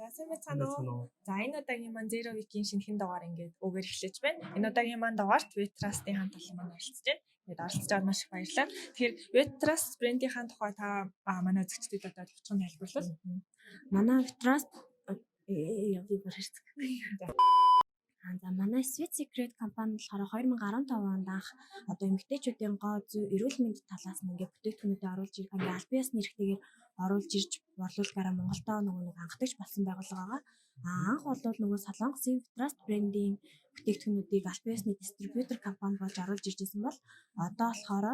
За сайн байна уу? За энэ удаагийн маань Zero Week-ийн шинэхэн дугаар ингээд өгөр эхлэж байна. Энэ удаагийн маань дугаарт Waitrust-ийн хамт олон маань оролцож байна. Тэгээд оролцож аваад маш их баярлалаа. Тэгэхээр Waitrust брендийн тухай та манай үзэгчдэд одоо товчхон тайлбарлавал. Манай Waitrust яви барьцдаг. За манай Sweet Secret компани болохоор 2015 онд анх одоо эмэгтэйчүүдийн гоо эрүүл мэнд талаас нь ингээд бүтээгдэхүүнүүдэд оруулж ирэх ингээд аль биесны хэрэгтэйгээр оруулж ирж борлуулгаараа Монголдоо нэг анхдагч болсон байгууллага байгаа. Анх бол нөгөө Солонгосын Waitrust брендийн бүтээгдэхүүнүүдийг аль биесны дистрибьютор компани болж оруулж ирж байсан бол одоо болохоор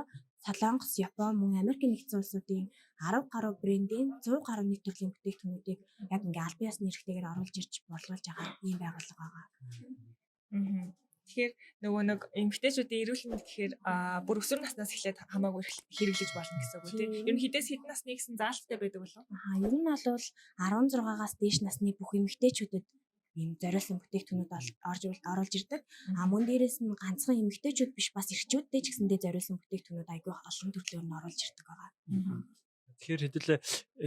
Солонгос, Япон, мөн Америкийн нэгдсэн улсуудын 10 гаруй брендийн 100 гаруй нэг төрлийн бүтээгдэхүүнүүдийг яг ингээ аль биесны хэрэгтэйгээр оруулж ирж борлуулж байгаа ийм байгууллага байгаа. Тэгэхээр нөгөө нэг эмэгтэйчүүдийн эрүүл мэнд гэхээр бүр өсвөр наснаас эхлээд хамаагүй хэрэглэж болно гэсэн үг тийм. Ер нь хідээс хэд насны гэсэн заалттай байдаг болов? Ер нь бол 16-аас дээш насны бүх эмэгтэйчүүдэд ийм зориулсан бүтээгдэхүүнүүд оруулж ирдэг. Мөн дээрээс нь ганцхан эмэгтэйчүүд биш бас эрчүүдтэй ч гэсэндээ зориулсан бүтээгдэхүүнүүд айгүй олон төрлөөр нь оруулж ирдэг байгаа. Тэгэхээр хэдүүлээ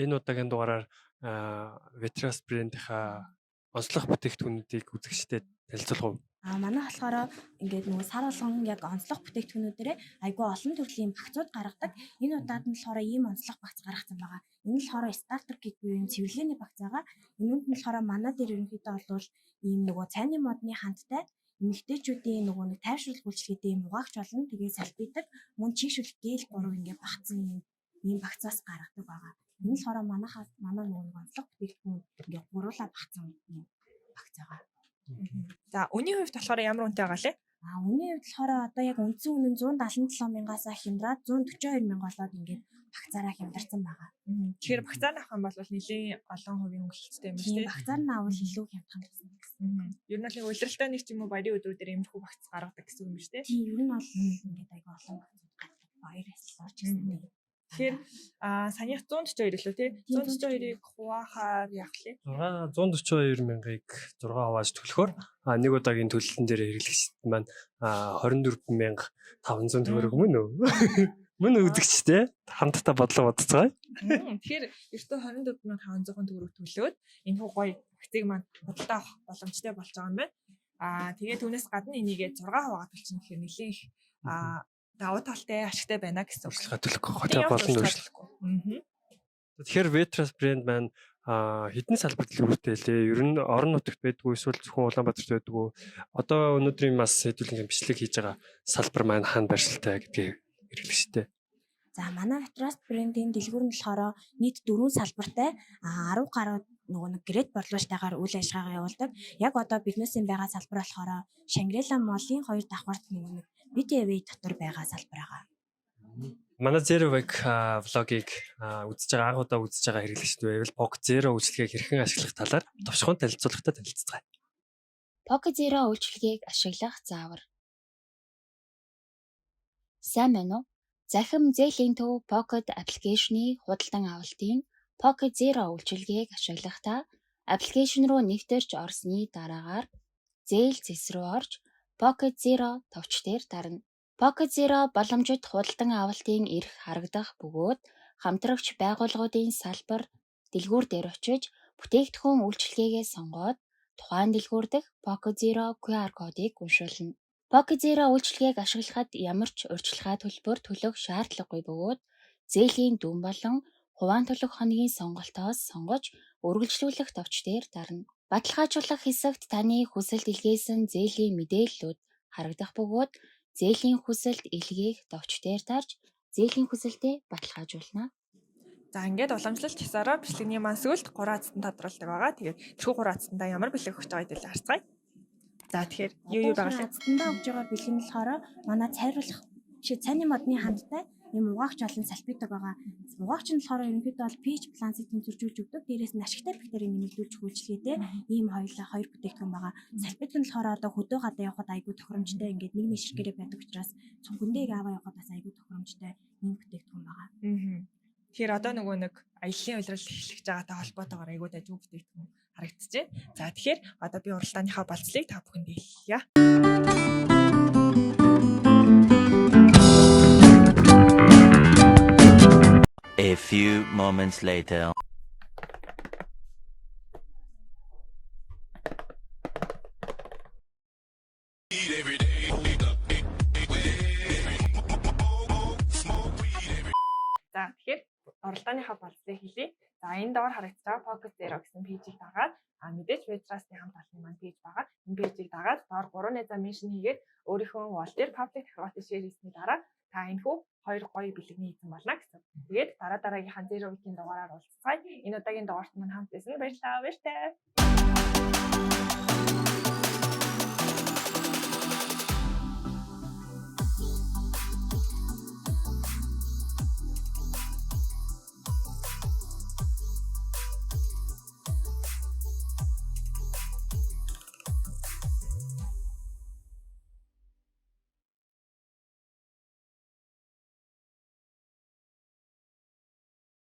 энэ удаагийн дугаараар Waitrust брендийнхаа онцлог бүтээгдэхүүнүүдийг үзэгчдэд танилцуулах уу? Манай болохоор ингээд нөгөө сар болгон яг онцлог бүтээгдэхүүнүүдээр айгүй олон төрлийн багцууд гаргадаг. Энэ удаад нь болохоор ийм онцлог багц гаргацсан байгаа. Энэ л болохоор стартер гэх буюу цэвэрлэгээний багц байгаа. Энүүнд нь болохоор манай дээр ерөнхийдөө бол ийм нөгөө цайны модны хандтай эмэгтэйчүүдийн нөгөө нэг тайвшруулах үйлчлэгээтэй юм угаагч болно. Тэгээ салбидаг мөн чийшүүлэх гээл 3 ингээд багцсан ийм багцаас гаргадаг байгаа. Энэ л болохоор манай нөгөө онцлог бүтээгдэхүүн ингээд гуруула багцсан багц байгаа. За үнийн хувьд болохоор ямар үнэтэй байгаа лээ? Үнийн хувьд болохоор одоо яг үндсэн үнэ нь 177 мянгаас хямдраад 142 мянга болоод ингээд багцаараа хямдарсан байгаа. Тэгэхээр багцаар авах юм бол нэлийн олон хувийн хөнгөлөлттэй юм шүү дээ. Багцаар нь авал илүү хямдхан гэсэн. Ер нь бол улиралтай нэг ч юм уу баярын өдрүүдээр иймэрхүү багц гаргадаг гэсэн юм шүү дээ. Тийм ер нь бол ингээд айгүй олон багцууд гаргадаг. Баяр ёслолч гэсэн. Тэгэхээр санийх 142 лөө тий 142-ыг хуваахаар яах лээ? 142 мянгаыг 6 хувааж төлөхөөр нэг удаагийн төлөлтөн дээр хэрэглэгчд маань 24,500 төгрөг мөн үү? Мөн үзэгчтэй хамтдаа бодлого бодцгаая. Тэгэхээр ердөө 24,500 төгрөг төлөөд энэ гоё багцыг маань худалдаа авах боломжтой болж байгаа юм байна. Тэгээд түүнээс гадна энийгээ 6 хуваагаад төлчихнө гэхээр нэлээх давуу талтай ашигтай байна гэсэн үг. Ажиллагаа төлөхгүй хотел болон өөрчлөхгүй. Тэгэхээр Waitrust брэнд маань хэдэн салбар дэлгүүртэй лээ? Ер нь орон нутагт байдгүй эсвэл зөвхөн Улаанбаатарт байдгүй? Одоо өнөөдрийн бас хэдүүлэн бичлэг хийж байгаа салбар маань хаана байршилтай гэдгийг хэрэглэжтэй. За манай Waitrust брендийн дэлгүүр нь болохоор нийт 4 салбартай 10 гаруй нөгөө нэг грейд борлуулалтайгаар үйл ажиллагаагаа явуулдаг. Яг одоо бизнесийн байгаа салбар болохоор Shangri-La Mall-ийн 2 давхарт нөгөө нэг BTV дотор байгаа салбар байгаа. Манай Zero Week влогийг үзэж байгаа анх удаа үзэж байгаа хэрэглэгчд байвал Poco Zero үйлчилгээг хэрхэн ашиглах талаар товчхон танилцуулгатай танилццгаая. Poco Zero үйлчилгээг ашиглах заавар. Сайн байна уу? Захим зээлийн төв Pocket аппликейшны худалдан авалтын Poco Zero үйлчилгээг ашиглахдаа аппликейшн руу нэвтэрч орсны дараагаар зээл зэс рүү орж Poco Zero товч дээр дарна. Poco Zero боломжит худалдан авалтын эрх харагдах бөгөөд хамтрагч байгууллагуудын салбар дэлгүүр дээр очиж бүтээгдэхүүн үйлчилгээгээ сонгоод тухайн дэлгүүр дэх Poco Zero QR кодыг уншуулна. Poco Zero үйлчилгээг ашиглахад ямар ч урьдчилгаа төлбөр төлөх шаардлагагүй бөгөөд зээлийн дүн болон хуваан төлөх хоногийн сонголтоос сонгож үргэлжлүүлэх товч дээр дарна. Баталгаажуулах хэсэгт таны хүсэлт илгээсэн зээлийн мэдээллүүд харагдах бөгөөд зээлийн хүсэлт илгээх товч дээр дарж зээлийн хүсэлтээ баталгаажуулна. За ингээд уламжлалт хийсараа бичлэгний маань сүүлд 3 азтан тодорхойлдог байгаа. Тэгээд тэрхүү 3 азтандаа ямар бэлэг өгч байгаа гэдгийг харцгаая. За тэгэхээр юу байгаа вэ? Азтандаа өгж байгаа бэлэг нь болохоор манай цайны модны хандтай ийм угаагч олон салбидаг байгаа. Угаагч нь болохоор ерөнхийдөө бол pH балансыг тэнцвэржүүлж өгдөг. Дээрээс нь ашигтай бактерийг нэмэгдүүлж үйлчлэгээтэй ийм хоёр бүтээгдэхүүн байгаа. Салбидаг нь болохоор одоо хөдөө гадаа явахад айгүй тохиромжтой ингээд нэг ширхгээрээ байдаг учраас цүнхэндээ аваа явахад бас айгүй тохиромжтой ийм бүтээгдэхүүн байгаа. Тэгэхээр одоо нөгөө нэг аяллаа улирал эхлэж байгаатай холбоотойгоор айгүй дажгүй бүтээгдэхүүн харагдчихжээ. За тэгэхээр одоо би уралдааныхаа болцлыг та бүхэнд хэлье. A few moments later. удааныхаа болцлыг хэлье. За энэ доор харагдаж байгаа Pocket Zero гэсэн пэйжийг дагаад мэдээж Webtrust-ийн хамт олонны маань пэйж байгаа. Энэ пэйжийг дагаад доор 3 найзаа меншн хийгээд өөрийнхөө wall дээр public давхраатай share хийсний дараа та энэхүү 2 гоё бэлэгний эзэн болно гэсэн. Тэгээд дараагийнхаа Zero Week-ийн дугаараар уулзцай. Энэ удаагийн дугаарт маань хамт байсан. Баярлалаа.